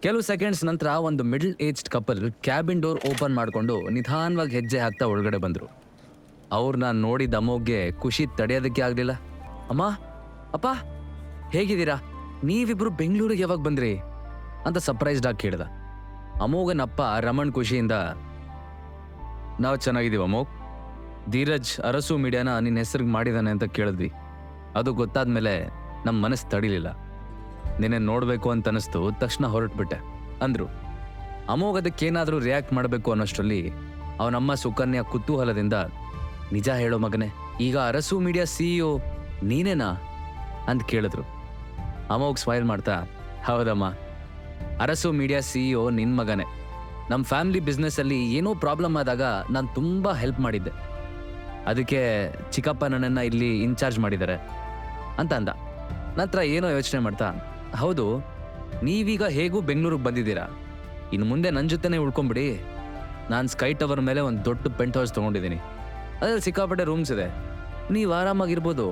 ಕೆಲವು ಸೆಕೆಂಡ್ಸ್ ನಂತರ ಒಂದು middle aged couple cabin door open ಮಾಡಿಕೊಂಡು ನಿಧಾನವಾಗಿ ಹೆಜ್ಜೆ ಹಾಕ್ತಾ ಒಳಗಡೆ ಬಂದರು. ಅವ್ರನ್ನ ನೋಡಿದ ಅಮೋಘ್ಗೆ ಖುಷಿ ತಡೆಯೋದಕ್ಕೆ ಆಗಲಿಲ್ಲ. ಅಮ್ಮ, ಅಪ್ಪ, ಹೇಗಿದ್ದೀರಾ? ನೀವಿಬ್ರು ಬೆಂಗಳೂರಿಗೆ ಯಾವಾಗ ಬಂದ್ರಿ ಅಂತ ಸರ್ಪ್ರೈಸ್ಡ್ ಆಗಿ ಕೇಳ್ದ. ಅಮೋಘನಪ್ಪ ರಮಣ್ ಖುಷಿಯಿಂದ, ನಾವು ಚೆನ್ನಾಗಿದ್ದೀವಿ ಅಮೋಘ್. ಧೀರಜ್ ಅರಸು ಮೀಡಿಯಾನ ನಿನ್ನ ಹೆಸರಿಗೆ ಮಾಡಿದಾನೆ ಅಂತ ಕೇಳಿದ್ವಿ. ಅದು ಗೊತ್ತಾದ್ಮೇಲೆ ನಮ್ಮ ಮನಸ್ಸು ತಡಿಲಿಲ್ಲ. ನಿನ್ನೆ ನೋಡಬೇಕು ಅಂತ ಅನಿಸ್ತು, ತಕ್ಷಣ ಹೊರಟ್ಬಿಟ್ಟೆ ಅಂದ್ರು. ಅಮೋಘ್ ಅದಕ್ಕೇನಾದರೂ ರಿಯಾಕ್ಟ್ ಮಾಡಬೇಕು ಅನ್ನೋಷ್ಟರಲ್ಲಿ ಅವನಮ್ಮ ಸುಕನ್ಯಾ ಕುತೂಹಲದಿಂದ, ನಿಜ ಹೇಳೋ ಮಗನೇ, ಈಗ ಅರಸು ಮೀಡಿಯಾ CEO ನೀನೇನಾ ಅಂತ ಕೇಳಿದ್ರು. ಅಮೋಘ್ ಸ್ಮೈಲ್ ಮಾಡ್ತಾ, ಹೌದಮ್ಮ, ಅರಸು ಮೀಡಿಯಾ CEO ನಿನ್ನ ಮಗನೇ. ನಮ್ಮ ಫ್ಯಾಮಿಲಿ ಬಿಸ್ನೆಸ್ಸಲ್ಲಿ ಏನೋ ಪ್ರಾಬ್ಲಮ್ ಆದಾಗ ನಾನು ತುಂಬ ಹೆಲ್ಪ್ ಮಾಡಿದ್ದೆ. ಅದಕ್ಕೆ ಚಿಕ್ಕಪ್ಪ ನನ್ನನ್ನು ಇಲ್ಲಿ ಇನ್ಚಾರ್ಜ್ ಮಾಡಿದ್ದಾರೆ ಅಂತ ಅಂದ. ನಂತರ ಏನೋ ಯೋಚನೆ ಮಾಡ್ತಾ, ಹೌದು, ನೀವೀಗ ಹೇಗೂ ಬೆಂಗಳೂರಿಗೆ ಬಂದಿದ್ದೀರಾ, ಇನ್ನು ಮುಂದೆ ನನ್ನ ಜೊತೆನೇ ಉಳ್ಕೊಂಬಿಡಿ. ನಾನು ಸ್ಕೈ ಟವರ್ ಮೇಲೆ ಒಂದು ದೊಡ್ಡ ಪೆಂಟ್ ಹೌಸ್ ತೊಗೊಂಡಿದ್ದೀನಿ. ಅದ್ರಲ್ಲಿ ಸಿಕ್ಕಾಪಟ್ಟೆ ರೂಮ್ಸ್ ಇದೆ, ನೀವು ಆರಾಮಾಗಿರ್ಬೋದು.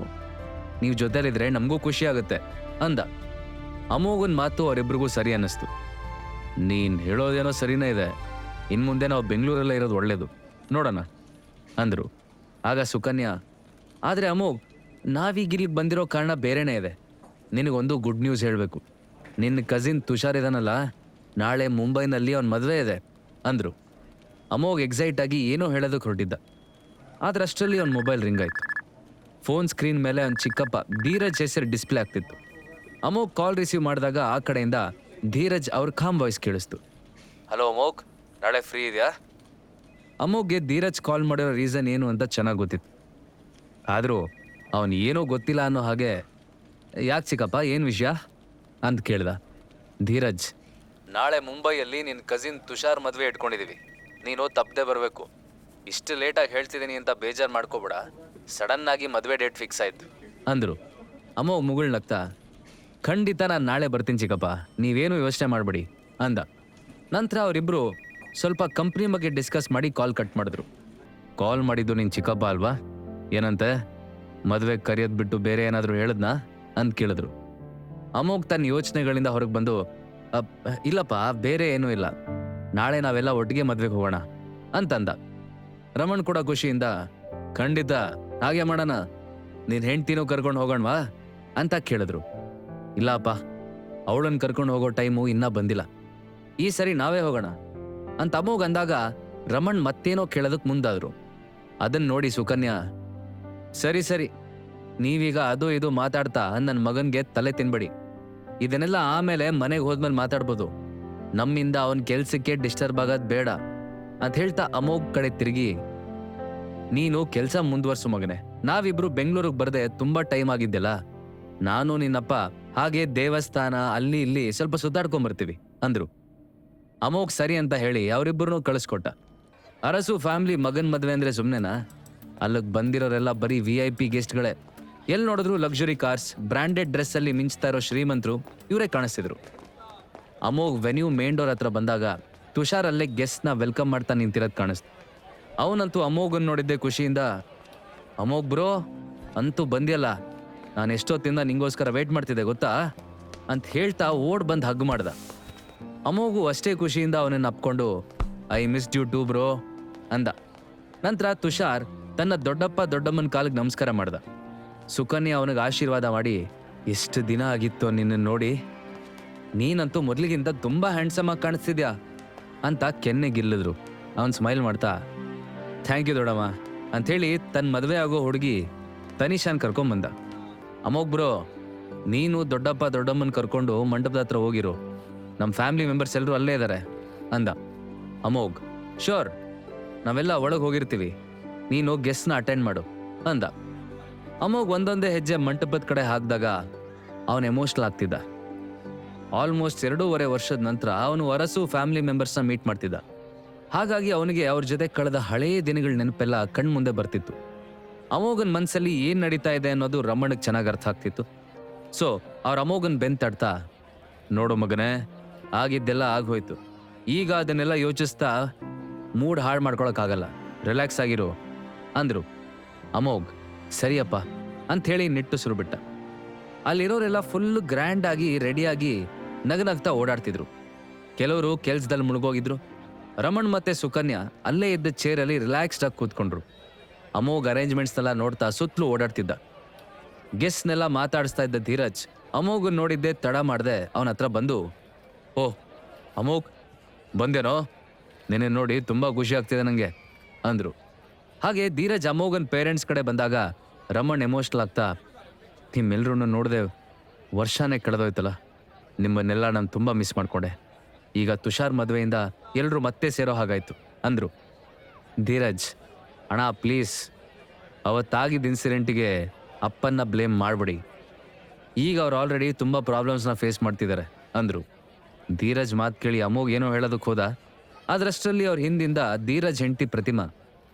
ನೀವು ಜೊತೆಲಿದ್ರೆ ನಮಗೂ ಖುಷಿ ಆಗುತ್ತೆ ಅಂದ. ಅಮೋಘನ್ ಮಾತು ಅವರಿಬ್ರಿಗೂ ಸರಿ ಅನ್ನಿಸ್ತು. ನೀನು ಹೇಳೋದೇನೋ ಸರಿನೇ ಇದೆ, ಇನ್ನು ಮುಂದೆ ನಾವು ಬೆಂಗಳೂರಲ್ಲೇ ಇರೋದು ಒಳ್ಳೇದು, ನೋಡೋಣ ಅಂದರು. ಆಗ ಸುಕನ್ಯಾ, ಆದರೆ ಅಮೋಘ್, ನಾವೀಗ ಇಲ್ಲಿಗೆ ಬಂದಿರೋ ಕಾರಣ ಬೇರೆನೇ ಇದೆ. ನಿನಗೊಂದು ಗುಡ್ ನ್ಯೂಸ್ ಹೇಳಬೇಕು. ನಿನ್ನ ಕಸಿನ್ ತುಷಾರ್ ಇದಾನಲ್ಲ, ನಾಳೆ ಮುಂಬೈನಲ್ಲಿ ಅವನ ಮದುವೆ ಇದೆ ಅಂದರು. ಅಮೋಘ್ ಎಕ್ಸೈಟ್ ಆಗಿ ಏನೋ ಹೇಳೋದಕ್ಕೆ ಹೊರಟಿದ್ದ. ಆದರೆ ಅಷ್ಟರಲ್ಲಿ ಅವನ ಮೊಬೈಲ್ ರಿಂಗ್ ಆಯಿತು. ಫೋನ್ ಸ್ಕ್ರೀನ್ ಮೇಲೆ ಅವನ ಚಿಕ್ಕಪ್ಪ ಧೀರಜ್ ಹೆಸರು ಡಿಸ್ಪ್ಲೇ ಆಗ್ತಿತ್ತು. ಅಮೋಘ್ ಕಾಲ್ ರಿಸೀವ್ ಮಾಡಿದಾಗ ಆ ಕಡೆಯಿಂದ ಧೀರಜ್ ಅವ್ರ ಕಾಮ್ ವಾಯ್ಸ್ ಕೇಳಿಸ್ತು. ಹಲೋ ಅಮೋಘ್, ನಾಳೆ ಫ್ರೀ ಇದೆಯಾ? ಅಮೋಘ್ಗೆ ಧೀರಜ್ ಕಾಲ್ ಮಾಡಿರೋ ರೀಸನ್ ಏನು ಅಂತ ಚೆನ್ನಾಗಿ ಗೊತ್ತಿತ್ತು. ಆದರೂ ಅವನು ಏನೋ ಗೊತ್ತಿಲ್ಲ ಅನ್ನೋ ಹಾಗೆ, ಯಾಕೆ ಚಿಕ್ಕಪ್ಪ, ಏನು ವಿಷಯ ಅಂತ ಕೇಳ್ದ. ಧೀರಜ್, ನಾಳೆ ಮುಂಬೈಯಲ್ಲಿ ನಿನ್ನ ಕಸಿನ್ ತುಷಾರ್ ಮದುವೆ ಇಟ್ಕೊಂಡಿದ್ದೀವಿ, ನೀನು ತಪ್ಪದೆ ಬರಬೇಕು. ಇಷ್ಟು ಲೇಟಾಗಿ ಹೇಳ್ತಿದ್ದೀನಿ ಅಂತ ಬೇಜಾರು ಮಾಡ್ಕೋಬೇಡ, ಸಡನ್ನಾಗಿ ಮದುವೆ ಡೇಟ್ ಫಿಕ್ಸ್ ಆಯಿತು ಅಂದರು. ಅಮೋಘ್ ಮುಗುಳ್ನಗ್ತಾ, ಖಂಡಿತ ನಾನು ನಾಳೆ ಬರ್ತೀನಿ ಚಿಕ್ಕಪ್ಪ, ನೀವೇನು ಯೋಚನೆ ಮಾಡಬೇಡಿ ಅಂದ. ನಂತರ ಅವರಿಬ್ಬರು ಸ್ವಲ್ಪ ಕಂಪ್ನಿ ಬಗ್ಗೆ ಡಿಸ್ಕಸ್ ಮಾಡಿ ಕಾಲ್ ಕಟ್ ಮಾಡಿದ್ರು. ಕಾಲ್ ಮಾಡಿದ್ದು ನಿನ್ನ ಚಿಕ್ಕಪ್ಪ ಅಲ್ವಾ, ಏನಂತೆ, ಮದುವೆ ಕರೆಯೋದು ಬಿಟ್ಟು ಬೇರೆ ಏನಾದರೂ ಹೇಳಿದ್ನಾ ಅಂತ ಕೇಳಿದ್ರು. ಅಮೋಘ್ ತನ್ನ ಯೋಚನೆಗಳಿಂದ ಹೊರಗೆ ಬಂದು, ಇಲ್ಲಪ್ಪ, ಬೇರೆ ಏನೂ ಇಲ್ಲ, ನಾಳೆ ನಾವೆಲ್ಲ ಒಟ್ಟಿಗೆ ಮದುವೆಗೆ ಹೋಗೋಣ ಅಂತಂದ. ರಮಣ್ ಕೂಡ ಖುಷಿಯಿಂದ, ಖಂಡಿತ ಹಾಗೆ ಮಾಡೋಣ, ನೀನು ಹೆಂಡ್ತಿನೂ ಕರ್ಕೊಂಡು ಹೋಗೋಣವಾ ಅಂತ ಕೇಳಿದ್ರು. ಇಲ್ಲಪ್ಪ, ಅವಳನ್ನು ಕರ್ಕೊಂಡು ಹೋಗೋ ಟೈಮು ಇನ್ನೂ ಬಂದಿಲ್ಲ, ಈ ಸರಿ ನಾವೇ ಹೋಗೋಣ ಅಂತ ಅಮೋಘ್ ಅಂದಾಗ ರಮಣ್ ಮತ್ತೇನೋ ಕೇಳೋದಕ್ಕೆ ಮುಂದಾದ್ರು. ಅದನ್ನ ನೋಡಿ ಸುಕನ್ಯಾ, ಸರಿ ಸರಿ, ನೀವೀಗ ಅದು ಇದು ಮಾತಾಡ್ತಾ ನನ್ನ ಮಗನ್ಗೆ ತಲೆ ತಿನ್ಬೇಡಿ, ಇದನ್ನೆಲ್ಲ ಆಮೇಲೆ ಮನೆಗೆ ಹೋದ್ಮೇಲೆ ಮಾತಾಡ್ಬೋದು, ನಮ್ಮಿಂದ ಅವನ ಕೆಲ್ಸಕ್ಕೆ ಡಿಸ್ಟರ್ಬ್ ಆಗೋದು ಬೇಡ ಅಂತ ಹೇಳ್ತಾ ಅಮೋಘ್ ಕಡೆ ತಿರುಗಿ, ನೀನು ಕೆಲಸ ಮುಂದುವರ್ಸು ಮಗನೆ, ನಾವಿಬ್ರು ಬೆಂಗಳೂರಿಗೆ ಬರದೆ ತುಂಬಾ ಟೈಮ್ ಆಗಿದ್ದೆಲ್ಲ, ನಾನು ನಿನ್ನಪ್ಪ ಹಾಗೆ ದೇವಸ್ಥಾನ ಅಲ್ಲಿ ಇಲ್ಲಿ ಸ್ವಲ್ಪ ಸುತ್ತಾಡ್ಕೊಂಬರ್ತೀವಿ ಅಂದ್ರು. ಅಮೋಘ್ ಸರಿ ಅಂತ ಹೇಳಿ ಅವರಿಬ್ಬರನ್ನೂ ಕಳಿಸ್ಕೊಟ್ಟ. ಅರಸು ಫ್ಯಾಮಿಲಿ ಮಗನ್ ಮದುವೆ ಅಂದ್ರೆ ಸುಮ್ಮನೆನಾ? ಅಲ್ಲಿಗೆ ಬಂದಿರೋರೆಲ್ಲ ಬರೀ VIP ಗೆಸ್ಟ್ಗಳೇ. ಎಲ್ಲಿ ನೋಡಿದ್ರು ಲಕ್ಸುರಿ ಕಾರ್ಸ್, ಬ್ರ್ಯಾಂಡೆಡ್ ಡ್ರೆಸ್ಸಲ್ಲಿ ಮಿಂಚ್ತಾ ಇರೋ ಶ್ರೀಮಂತರು ಇವರೇ ಕಾಣಿಸ್ತಿದ್ರು. ಅಮೋಘ್ ವೆನ್ಯೂ ಮೇನ್ ಡೋರ್ ಹತ್ರ ಬಂದಾಗ ತುಷಾರ್ ಅಲ್ಲೇ ಗೆಸ್ಟ್ನ ವೆಲ್ಕಮ್ ಮಾಡ್ತಾ ನಿಂತಿರೋದು ಕಾಣಿಸ್ತು. ಅವನಂತೂ ಅಮೋಘನ್ ನೋಡಿದ್ದೆ ಖುಷಿಯಿಂದ, ಅಮೋಘ್ ಬ್ರೋ, ಅಂತೂ ಬಂದಿಯಲ್ಲ, ನಾನು ಎಷ್ಟೊತ್ತಿಂದ ನಿಂಗೋಸ್ಕರ ವೇಟ್ ಮಾಡ್ತಿದ್ದೆ ಗೊತ್ತಾ ಅಂತ ಹೇಳ್ತಾ ಓಡ್ ಬಂದು ಹಗ್ ಮಾಡ್ದ. ಅಮೋಘು ಅಷ್ಟೇ ಖುಷಿಯಿಂದ ಅವನನ್ನು ಅಪ್ಕೊಂಡು, I miss you too bro ಅಂದ. ನಂತರ ತುಷಾರ್ ತನ್ನ ದೊಡ್ಡಪ್ಪ ದೊಡ್ಡಮ್ಮನ ಕಾಲಿಗೆ ನಮಸ್ಕಾರ ಮಾಡ್ದ. ಸುಕನ್ಯಾ ಅವನಿಗೆ ಆಶೀರ್ವಾದ ಮಾಡಿ, ಎಷ್ಟು ದಿನ ಆಗಿತ್ತು ನಿನ್ನನ್ನು ನೋಡಿ, ನೀನಂತೂ ಮೊದಲಿಗಿಂತ ತುಂಬ ಹ್ಯಾಂಡ್ಸಮ್ ಆಗಿ ಕಾಣಿಸ್ತಿದ್ಯಾ ಅಂತ ಕೆನ್ನೆಗಿಲ್ಲಿದ್ರು. ಅವನು ಸ್ಮೈಲ್ ಮಾಡ್ತಾ, ಥ್ಯಾಂಕ್ ಯು ದೊಡ್ಡಮ್ಮ ಅಂಥೇಳಿ ತನ್ನ ಮದುವೆ ಆಗೋ ಹುಡುಗಿ ತನಿಷಾನ್ ಕರ್ಕೊಂಬಂದ. ಅಮೋಘ್ ಬ್ರೋ, ನೀನು ದೊಡ್ಡಪ್ಪ ದೊಡ್ಡಮ್ಮನ ಕರ್ಕೊಂಡು ಮಂಟಪದ ಹತ್ರ ಹೋಗಿರು, ನಮ್ಮ ಫ್ಯಾಮಿಲಿ ಮೆಂಬರ್ಸ್ ಎಲ್ಲರೂ ಅಲ್ಲೇ ಇದ್ದಾರೆ ಅಂದ. ಅಮೋಘ್, ಶೋರ್, ನಾವೆಲ್ಲ ಒಳಗೆ ಹೋಗಿರ್ತೀವಿ, ನೀನು ಗೆಸ್ಟ್ನ ಅಟೆಂಡ್ ಮಾಡು ಅಂದ. ಅಮೋಘ್ ಒಂದೊಂದೇ ಹೆಜ್ಜೆ ಮಂಟಪದ ಕಡೆ ಹಾಕಿದಾಗ ಅವನು ಎಮೋಷ್ನಲ್ ಆಗ್ತಿದ್ದ. ಆಲ್ಮೋಸ್ಟ್ 2.5 ವರ್ಷದ ನಂತರ ಅವನು ಅರಸು ಫ್ಯಾಮಿಲಿ ಮೆಂಬರ್ಸ್ನ ಮೀಟ್ ಮಾಡ್ತಿದ್ದ. ಹಾಗಾಗಿ ಅವನಿಗೆ ಅವ್ರ ಜೊತೆ ಕಳೆದ ಹಳೆಯ ದಿನಗಳ ನೆನಪೆಲ್ಲ ಕಣ್ಮುಂದೆ ಬರ್ತಿತ್ತು. ಅಮೋಘನ್ ಮನಸ್ಸಲ್ಲಿ ಏನು ನಡೀತಾ ಇದೆ ಅನ್ನೋದು ರಮಣಕ್ಕೆ ಚೆನ್ನಾಗಿ ಅರ್ಥ ಆಗ್ತಿತ್ತು. ಸೊ ಅವ್ರ ಅಮೋಘನ್ ಬೆಂತಾಡ್ತಾ, ನೋಡು ಮಗನೇ, ಆಗಿದ್ದೆಲ್ಲ ಆಗೋಯ್ತು, ಈಗ ಅದನ್ನೆಲ್ಲ ಯೋಚಿಸ್ತಾ ಮೂಡ್ ಹಾಳು ಮಾಡ್ಕೊಳಕ್ಕಾಗಲ್ಲ, ರಿಲ್ಯಾಕ್ಸ್ ಆಗಿರು ಅಂದರು. ಅಮೋಘ್ ಸರಿಯಪ್ಪ ಅಂಥೇಳಿ ನಿಟ್ಟುಸಿರು ಬಿಟ್ಟ. ಅಲ್ಲಿರೋರೆಲ್ಲ ಫುಲ್ ಗ್ರ್ಯಾಂಡ್ ಆಗಿ ರೆಡಿಯಾಗಿ ನಗನಗ್ತಾ ಓಡಾಡ್ತಿದ್ರು. ಕೆಲವರು ಕೆಲ್ಸದಲ್ಲಿ ಮುಳುಗೋಗಿದ್ರು. ರಮಣ್ ಮತ್ತೆ ಸುಕನ್ಯಾ ಅಲ್ಲೇ ಇದ್ದ ಚೇರಲ್ಲಿ ರಿಲ್ಯಾಕ್ಸ್ಡ್ ಆಗಿ ಕೂತ್ಕೊಂಡ್ರು. ಅಮೋಘ್ ಅರೇಂಜ್ಮೆಂಟ್ಸ್ನೆಲ್ಲ ನೋಡ್ತಾ ಸುತ್ತಲೂ ಓಡಾಡ್ತಿದ್ದ. ಗೆಸ್ಟ್ನೆಲ್ಲ ಮಾತಾಡಿಸ್ತಾ ಇದ್ದ ಧೀರಜ್ ಅಮೋಘ್ ನೋಡಿದ್ದೆ ತಡ ಮಾಡದೆ ಅವನ ಹತ್ರ ಬಂದು, ಓ ಅಮೋಘ್ ಬಂದೇನೋ, ನಿನ್ನೆ ನೋಡಿ ತುಂಬ ಖುಷಿ ಆಗ್ತಿದೆ ನನಗೆ ಅಂದರು. ಹಾಗೆ ಧೀರಜ್ ಅಮೋಘನ್ ಪೇರೆಂಟ್ಸ್ ಕಡೆ ಬಂದಾಗ ರಮಣ್ ಎಮೋಷ್ನಲ್ ಆಗ್ತಾ, ನಿಮ್ಮೆಲ್ಲರೂ ನೋಡಿದೆ ವರ್ಷನೇ ಕಳೆದೋಯ್ತಲ್ಲ, ನಿಮ್ಮನ್ನೆಲ್ಲ ನಾನು ತುಂಬ ಮಿಸ್ ಮಾಡಿಕೊಂಡೆ. ಈಗ ತುಷಾರ್ ಮದುವೆಯಿಂದ ಎಲ್ಲರೂ ಮತ್ತೆ ಸೇರೋ ಹಾಗಾಯಿತು ಅಂದರು. ಧೀರಜ್, ಅಣ್ಣ ಪ್ಲೀಸ್, ಅವತ್ತಾಗಿದ್ದ ಇನ್ಸಿಡೆಂಟಿಗೆ ಅಪ್ಪನ್ನ ಬ್ಲೇಮ್ ಮಾಡಿಬಿಡಿ. ಈಗ ಅವ್ರು ಆಲ್ರೆಡಿ ತುಂಬ ಪ್ರಾಬ್ಲಮ್ಸ್ನ ಫೇಸ್ ಮಾಡ್ತಿದ್ದಾರೆ ಅಂದರು. ಧೀರಜ್ ಮಾತು ಕೇಳಿ ಅಮೋಘ್ ಏನೋ ಹೇಳೋದಕ್ಕೆ ಹೋದ. ಅದರಷ್ಟರಲ್ಲಿ ಅವ್ರ ಹಿಂದಿಂದ ಧೀರಜ್ ಹೆಂಡತಿ ಪ್ರತಿಮಾ,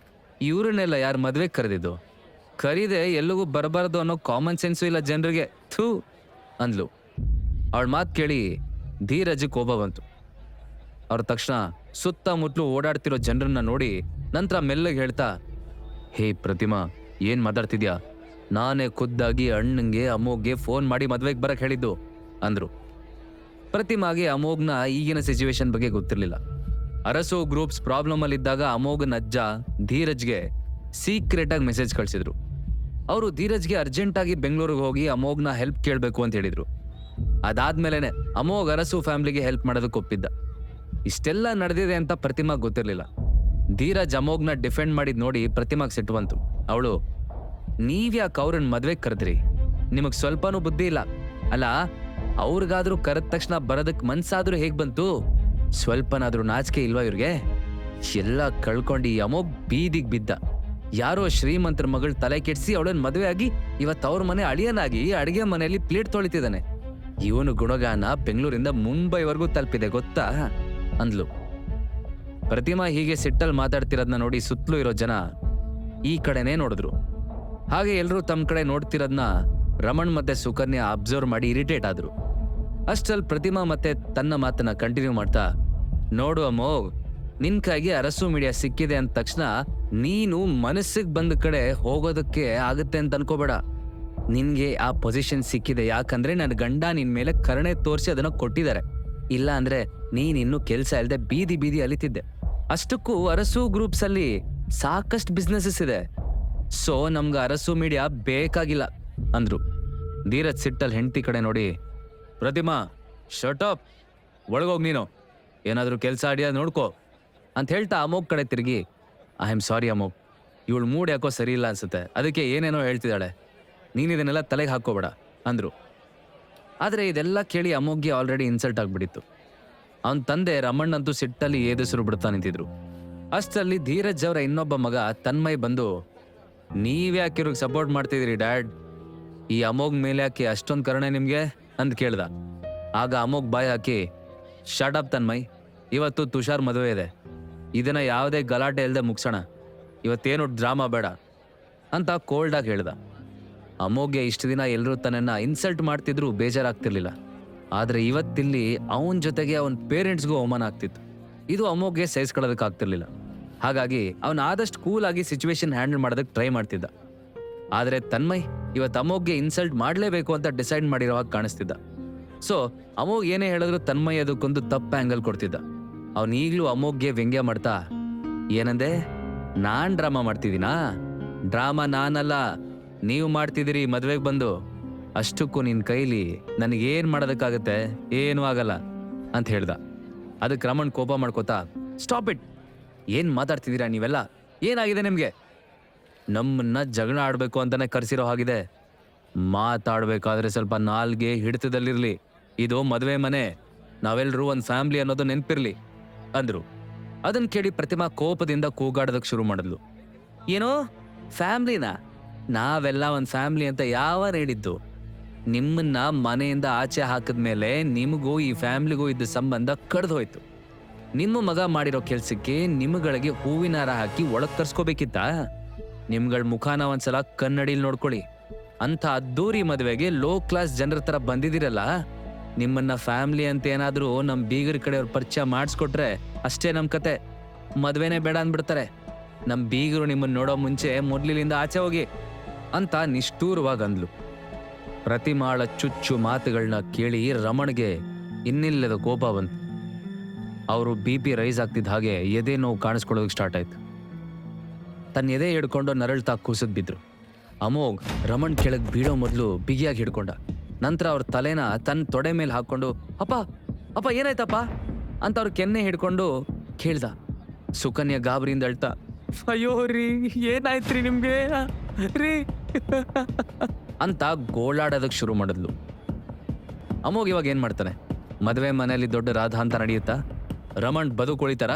ಇವ್ರನ್ನೆಲ್ಲ ಯಾರು ಮದುವೆಗೆ ಕರೆದಿದ್ದು, ಕರೀದೆ ಎಲ್ಲಿಗೂ ಬರಬಾರ್ದು ಅನ್ನೋ ಕಾಮನ್ ಸೆನ್ಸು ಇಲ್ಲ ಜನರಿಗೆ, ಥೂ ಅಂದ್ಲು. ಅವಳ ಮಾತು ಕೇಳಿ ಧೀರಜ್ ಕೋಪ ಬಂತು. ಅವ್ರ ತಕ್ಷಣ ಸುತ್ತಮುತ್ತಲು ಓಡಾಡ್ತಿರೋ ಜನರನ್ನ ನೋಡಿ ನಂತರ ಮೆಲ್ಲಗೆ ಹೇಳ್ತಾ, ಹೇ ಪ್ರತಿಮಾ, ಏನು ಮಾತಾಡ್ತಿದ್ಯಾ? ನಾನೇ ಖುದ್ದಾಗಿ ಅಣ್ಣಂಗೆ ಅಮೋಘ್ಗೆ ಫೋನ್ ಮಾಡಿ ಮದುವೆಗೆ ಬರಕ್ಕೆ ಹೇಳಿದ್ದು ಅಂದರು. ಪ್ರತಿಮಾಗೆ ಅಮೋಘ್ನ ಈಗಿನ ಸಿಚುವೇಶನ್ ಬಗ್ಗೆ ಗೊತ್ತಿರಲಿಲ್ಲ. ಅರಸು ಗ್ರೂಪ್ಸ್ ಪ್ರಾಬ್ಲಮಲ್ಲಿದ್ದಾಗ ಅಮೋಘನ ಅಜ್ಜ ಧೀರಜ್ಗೆ ಸೀಕ್ರೆಟಾಗಿ ಮೆಸೇಜ್ ಕಳಿಸಿದ್ರು. ಅವರು ಧೀರಜ್ಗೆ ಅರ್ಜೆಂಟಾಗಿ ಬೆಂಗಳೂರಿಗೆ ಹೋಗಿ ಅಮೋಘ್ನ ಹೆಲ್ಪ್ ಕೇಳಬೇಕು ಅಂತ ಹೇಳಿದ್ರು. ಅದಾದ್ಮೇಲೆ ಅಮೋಘ್ ಅರಸು ಫ್ಯಾಮಿಲಿಗೆ ಹೆಲ್ಪ್ ಮಾಡೋದಕ್ಕೆ ಒಪ್ಪಿದ್ದ. ಇಷ್ಟೆಲ್ಲ ನಡೆದಿದೆ ಅಂತ ಪ್ರತಿಮಾಗ್ ಗೊತ್ತಿರಲಿಲ್ಲ. ಧೀರಜ್ ಅಮೋಘ್ನ ಡಿಫೆಂಡ್ ಮಾಡಿದ್ ನೋಡಿ ಪ್ರತಿಮಾಗ್ ಸಿಟ್ಟು ಬಂತು. ಅವಳು, ನೀವ್ಯಾಕೆ ಅವ್ರನ್ನ ಮದ್ವೆಗೆ ಕರೆದ್ರಿ? ನಿಮಗ್ ಸ್ವಲ್ಪನೂ ಬುದ್ಧಿ ಇಲ್ಲ ಅಲ್ಲ? ಅವ್ರಿಗಾದ್ರೂ ಕರೆದ ತಕ್ಷಣ ಬರೋದಕ್ಕೆ ಮನ್ಸಾದ್ರೂ ಹೇಗ್ ಬಂತು? ಸ್ವಲ್ಪನಾದ್ರೂ ನಾಚಿಕೆ ಇಲ್ವಾ ಇವ್ರಿಗೆ? ಎಲ್ಲ ಕಳ್ಕೊಂಡು ಈ ಅಮೋಘ್ ಬೀದಿಗೆ ಬಿದ್ದ. ಯಾರೋ ಶ್ರೀಮಂತರ ಮಗಳು ತಲೆ ಕೆಡಿಸಿ ಅವಳನ್ನ ಮದುವೆ ಆಗಿ ಇವತ್ತು ಅವ್ರ ಮನೆ ಅಳಿಯನಾಗಿ ಅಡಿಗೆ ಮನೆಯಲ್ಲಿ ಪ್ಲೇಟ್ ತೊಳಿತಿದ್ದಾನೆ. ಇವನು ಗುಣಗಾನ ಬೆಂಗಳೂರಿಂದ ಮುಂಬೈವರೆಗೂ ತಲುಪಿದೆ ಗೊತ್ತಾ ಅಂದ್ಲು. ಪ್ರತಿಮಾ ಹೀಗೆ ಸಿಟ್ಟಲ್ಲಿ ಮಾತಾಡ್ತಿರೋದನ್ನ ನೋಡಿ ಸುತ್ತಲೂ ಇರೋ ಜನ ಈ ಕಡೆನೇ ನೋಡಿದ್ರು. ಹಾಗೆ ಎಲ್ಲರೂ ತಮ್ಮ ಕಡೆ ನೋಡ್ತಿರೋದನ್ನ ರಮಣ್ ಮತ್ತೆ ಸುಕನ್ಯಾ ಅಬ್ಸರ್ವ್ ಮಾಡಿ ಇರಿಟೇಟ್ ಆದ್ರು. ಅಷ್ಟರಲ್ಲಿ ಪ್ರತಿಮಾ ಮತ್ತೆ ತನ್ನ ಮಾತನ್ನ ಕಂಟಿನ್ಯೂ ಮಾಡ್ತಾ, ನೋಡು ಅಮೋಘ್, ನಿನ್ ಕೈಗೆ ಅರಸು ಮೀಡಿಯಾ ಸಿಕ್ಕಿದೆ ಅಂದ ತಕ್ಷಣ ನೀನು ಮನಸ್ಸಿಗೆ ಬಂದ ಕಡೆ ಹೋಗೋದಕ್ಕೆ ಆಗುತ್ತೆ ಅಂತ ಅನ್ಕೋಬೇಡ. ನಿನ್ಗೆ ಆ ಪೊಸಿಷನ್ ಸಿಕ್ಕಿದೆ ಯಾಕಂದ್ರೆ ನನ್ನ ಗಂಡ ನಿನ್ ಮೇಲೆ ಕರುಣೆ ತೋರಿಸಿ ಅದನ್ನ ಕೊಟ್ಟಿದ್ದಾರೆ. ಇಲ್ಲ ಅಂದ್ರೆ ನೀನಿನ್ನು ಕೆಲ್ಸ ಇಲ್ಲದೆ ಬೀದಿ ಬೀದಿ ಅಲಿತಿದ್ದೆ. ಅಷ್ಟಕ್ಕೂ ಅರಸು ಗ್ರೂಪ್ಸ್ ಅಲ್ಲಿ ಸಾಕಷ್ಟು ಬಿಸ್ನೆಸಸ್ ಇದೆ. ಸೊ ನಮ್ಗೆ ಅರಸು ಮೀಡಿಯಾ ಬೇಕಾಗಿಲ್ಲ ಅಂದ್ರು. ಧೀರಜ್ ಸಿಟ್ಟಲ್ಲಿ ಹೆಂಡತಿ ಕಡೆ ನೋಡಿ, ಪ್ರತಿಮಾ ಶರ್ಟ್ ಅಪ್, ಒಳಗೋಗ್, ನೀನು ಏನಾದರೂ ಕೆಲಸ ಆಡಿಯಾ ನೋಡ್ಕೋ ಅಂತ ಹೇಳ್ತಾ ಅಮೋಘ್ ಕಡೆ ತಿರುಗಿ, ಐ ಆಮ್ ಸಾರಿ ಅಮೋಘ್, ಇವಳು ಮೂಡ್ ಯಾಕೋ ಸರಿ ಇಲ್ಲ ಅನ್ಸುತ್ತೆ, ಅದಕ್ಕೆ ಏನೇನೋ ಹೇಳ್ತಿದ್ದಾಳೆ, ನೀನು ಇದನ್ನೆಲ್ಲ ತಲೆಗೆ ಹಾಕೋಬೇಡ ಅಂದರು. ಆದರೆ ಇದೆಲ್ಲ ಕೇಳಿ ಅಮೋಘ್ಗೆ ಆಲ್ರೆಡಿ ಇನ್ಸಲ್ಟ್ ಆಗಿಬಿಟ್ಟಿತ್ತು. ಅವನ ತಂದೆ ರಮಣ್ಣಂತೂ ಸಿಟ್ಟಲ್ಲಿ ಏದೆಸರು ಬಿಡ್ತಾ ನಿಂತಿದ್ರು. ಅಷ್ಟರಲ್ಲಿ ಧೀರಜ್ ಅವರ ಇನ್ನೊಬ್ಬ ಮಗ ತನ್ಮಯ್ ಬಂದು, ನೀವ್ಯಾಕೆ ಇವ್ರಿಗೆ ಸಪೋರ್ಟ್ ಮಾಡ್ತಿದ್ದೀರಿ ಡ್ಯಾಡ್? ಈ ಅಮೋಘ್ ಮೇಲೆ ಯಾಕೆ ಅಷ್ಟೊಂದು ಕರುಣೆ ನಿಮಗೆ ಅಂತ ಕೇಳ್ದ. ಆಗ ಅಮೋಘ್ ಬಾಯ್ ಹಾಕಿ, ಶಟ್ ಅಪ್ ತನ್ಮಯ್, ಇವತ್ತು ತುಷಾರ್ ಮದುವೆ ಇದೆ, ಇದನ್ನ ಯಾವುದೇ ಗಲಾಟೆ ಇಲ್ಲದೆ ಮುಗಿಸೋಣ, ಇವತ್ತೇನು ಡ್ರಾಮಾ ಬೇಡ ಅಂತ ಕೋಲ್ಡಾಗಿ ಹೇಳ್ದ. ಅಮೋಘ್ಗೆ ಇಷ್ಟು ದಿನ ಎಲ್ಲರೂ ತನ್ನನ್ನು ಇನ್ಸಲ್ಟ್ ಮಾಡ್ತಿದ್ರು ಬೇಜಾರಾಗ್ತಿರ್ಲಿಲ್ಲ. ಆದರೆ ಇವತ್ತಿಲ್ಲಿ ಅವನ ಜೊತೆಗೆ ಅವನ ಪೇರೆಂಟ್ಸ್ಗೂ ಅವಮಾನ ಆಗ್ತಿತ್ತು. ಇದು ಅಮೋಘ್ಗೆ ಸಹಿಸ್ಕೊಳ್ಳೋದಕ್ಕಾಗ್ತಿರ್ಲಿಲ್ಲ. ಹಾಗಾಗಿ ಅವನು ಆದಷ್ಟು ಕೂಲಾಗಿ ಸಿಚುವೇಶನ್ ಹ್ಯಾಂಡಲ್ ಮಾಡೋದಕ್ಕೆ ಟ್ರೈ ಮಾಡ್ತಿದ್ದ. ಆದರೆ ತನ್ಮಯ್ ಇವತ್ತು ಅಮೋಘ್ಗೆ ಇನ್ಸಲ್ಟ್ ಮಾಡಲೇಬೇಕು ಅಂತ ಡಿಸೈಡ್ ಮಾಡಿರೋ ಹಾಗೆ ಕಾಣಿಸ್ತಿದ್ದ. ಸೊ ಅಮೋಘ್ ಏನೇ ಹೇಳಿದ್ರು ತನ್ಮಯ್ ಅದಕ್ಕೊಂದು ತಪ್ಪು ಆ್ಯಂಗಲ್ ಕೊಡ್ತಿದ್ದ. ಅವನು ಈಗಲೂ ಅಮೋಘ್ಗೆ ವ್ಯಂಗ್ಯ ಮಾಡ್ತಾ, ಏನಂದೆ, ನಾನ್ ಡ್ರಾಮಾ ಮಾಡ್ತಿದ್ದೀನಾ? ಡ್ರಾಮಾ ನಾನಲ್ಲ, ನೀವು ಮಾಡ್ತಿದ್ದೀರಿ ಮದ್ವೆಗೆ ಬಂದು. ಅಷ್ಟಕ್ಕೂ ನಿನ್ನ ಕೈಲಿ ನನಗೇನು ಮಾಡೋದಕ್ಕಾಗತ್ತೆ? ಏನೂ ಆಗಲ್ಲ ಅಂತ ಹೇಳ್ದ. ಅದಕ್ಕೆ ರಮಣ್ ಕೋಪ ಮಾಡ್ಕೋತಾ, ಸ್ಟಾಪ್ ಇಟ್, ಏನು ಮಾತಾಡ್ತಿದ್ದೀರಾ ನೀವೆಲ್ಲ? ಏನಾಗಿದೆ ನಿಮಗೆ? ನಮ್ಮನ್ನ ಜಗಳ ಆಡಬೇಕು ಅಂತಾನೆ ಕರೆಸಿರೋ ಹಾಗಿದೆ. ಮಾತಾಡಬೇಕಾದ್ರೆ ಸ್ವಲ್ಪ ನಾಲ್ಗೆ ಹಿಡಿತದಲ್ಲಿರಲಿ. ಇದು ಮದುವೆ ಮನೆ, ನಾವೆಲ್ಲರೂ ಒಂದು ಫ್ಯಾಮ್ಲಿ ಅನ್ನೋದು ನೆನಪಿರ್ಲಿ ಅಂದ್ರು. ಅದನ್ನ ಕೇಳಿ ಪ್ರತಿಮಾ ಕೋಪದಿಂದ ಕೂಗಾಡೋದಕ್ಕೆ ಶುರು ಮಾಡಿದ್ಲು. ಏನೋ ಫ್ಯಾಮ್ಲಿನಾ? ನಾವೆಲ್ಲ ಒಂದು ಫ್ಯಾಮ್ಲಿ ಅಂತ ಯಾವಾಗ ಹೇಳಿದ್ದು? ನಿಮ್ಮನ್ನ ಮನೆಯಿಂದ ಆಚೆ ಹಾಕಿದ್ಮೇಲೆ ನಿಮಗೂ ಈ ಫ್ಯಾಮ್ಲಿಗೂ ಇದ್ದ ಸಂಬಂಧ ಕಡ್ದು ಹೋಯ್ತು. ನಿಮ್ಮ ಮಗ ಮಾಡಿರೋ ಕೆಲ್ಸಕ್ಕೆ ನಿಮ್ಗಳಿಗೆ ಹೂವಿನ ಹಾರ ಹಾಕಿ ಒಳಗ್ ತರ್ಸ್ಕೋಬೇಕಿತ್ತಾ? ನಿಮ್ಗಳ ಮುಖಾನ ಒಂದ್ಸಲ ಕನ್ನಡಿಲ್ ನೋಡ್ಕೊಳ್ಳಿ. ಅಂತ ಅದ್ದೂರಿ ಮದುವೆಗೆ ಲೋ ಕ್ಲಾಸ್ ಜನರ ತರ ಬಂದಿದ್ದೀರಲ್ಲ, ನಿಮ್ಮನ್ನ ಫ್ಯಾಮ್ಲಿ ಅಂತ ಏನಾದ್ರೂ ನಮ್ ಬೀಗರ ಕಡೆಯವ್ರ ಪರಿಚಯ ಮಾಡಿಸ್ಕೊಟ್ರೆ ಅಷ್ಟೇ ನಮ್ ಕತೆ. ಮದ್ವೆನೇ ಬೇಡ ಅಂದ್ಬಿಡ್ತಾರೆ. ನಮ್ ಬೀಗರು ನಿಮ್ಮನ್ನ ನೋಡೋ ಮುಂಚೆ ಮೊದ್ಲಿನಿಂದ ಆಚೆ ಹೋಗಿ ಅಂತ ನಿಷ್ಠೂರವಾಗಿ ಅಂದ್ಲು. ಪ್ರತಿಮಾಳ ಚುಚ್ಚು ಮಾತುಗಳನ್ನ ಕೇಳಿ ರಮಣ್ಗೆ ಇನ್ನಿಲ್ಲದ ಕೋಪ ಬಂತು. ಅವರು BP ರೈಸ್ ಆಗ್ತಿದ್ದ ಹಾಗೆ ಎದೆ ನೋವು ಕಾಣಿಸ್ಕೊಳ್ಳೋದಕ್ಕೆ ಸ್ಟಾರ್ಟ್ ಆಯ್ತು. ತನ್ನ ಎದೆ ಹಿಡ್ಕೊಂಡು ನರಳ್ತಾ ಕೂಸದ್ ಬಿದ್ರು. ಅಮೋಘ್ ರಮಣ್ ಕೆಳಗೆ ಬೀಳೋ ಮೊದಲು ಬಿಗಿಯಾಗಿ ಹಿಡ್ಕೊಂಡ. ನಂತರ ಅವ್ರ ತಲೆನ ತನ್ನ ತೊಡೆ ಮೇಲೆ ಹಾಕ್ಕೊಂಡು ಅಪ್ಪ ಅಪ್ಪ ಏನಾಯ್ತಪ್ಪ ಅಂತ ಅವ್ರ ಕೆನ್ನೆ ಹಿಡ್ಕೊಂಡು ಕೇಳ್ದ. ಸುಕನ್ಯಾ ಗಾಬರಿಯಿಂದ ಅಳ್ತಾ, ಅಯ್ಯೋ ರೀ ಏನಾಯ್ತ್ರಿ ನಿಮ್ಗೆ ರೀ ಅಂತ ಗೋಳಾಡೋದಕ್ಕೆ ಶುರು ಮಾಡಿದ್ಲು. ಅಮೋಘ್ ಇವಾಗ ಏನ್ ಮಾಡ್ತಾನೆ? ಮದುವೆ ಮನೆಯಲ್ಲಿ ದೊಡ್ಡ ರಾಧ ಅಂತ ನಡೆಯುತ್ತಾ? ರಮಣ್ ಬದುಕುಳಿತಾರ?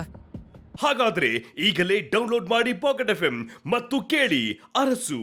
ಹಾಗಾದ್ರೆ ಈಗಲೇ ಡೌನ್ಲೋಡ್ ಮಾಡಿ ಪಾಕೆಟ್ FM ಮತ್ತು ಕೇಳಿ ಅರಸು.